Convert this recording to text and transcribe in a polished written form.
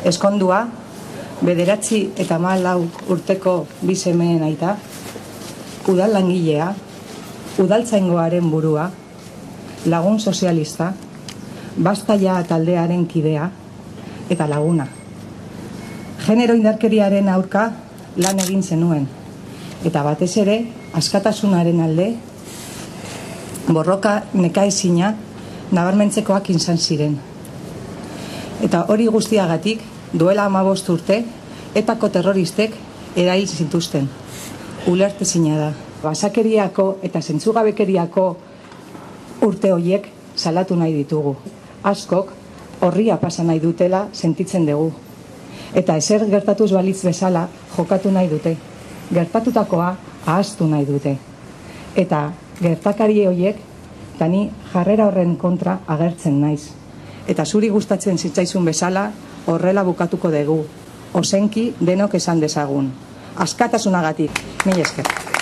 Eskondua, 9 eta 14 urteko bi semeen aita, udal langilea, udaltzaingoaren burua, lagun sozialista, Bastaia taldearen kidea eta laguna. Genero indarkeriaren aurka lan egin zenuen, eta batez ere askatasunaren alde borroka nekaezina nabarmentzekoak izan ziren. Eta hori guztiagatik duela 15 urte etako terroristek erail zituzten. Ulertezina da. Basakeriako eta zentzugabekeriako urte horiek salatu nahi ditugu. Askok horria pasa nahi dutela sentitzen dugu. Eta ezer gertatuz balitz bezala jokatu nahi dute. Gertatutakoa ahaztu nahi dute. Eta gertakari horiek tani jarrera horren kontra agertzen naiz. Eta zuri gustatzen zitzaizun bezala horrela bukatuko dugu. Ozenki denok esan dezagun. Askatasunagatik. Mila esker.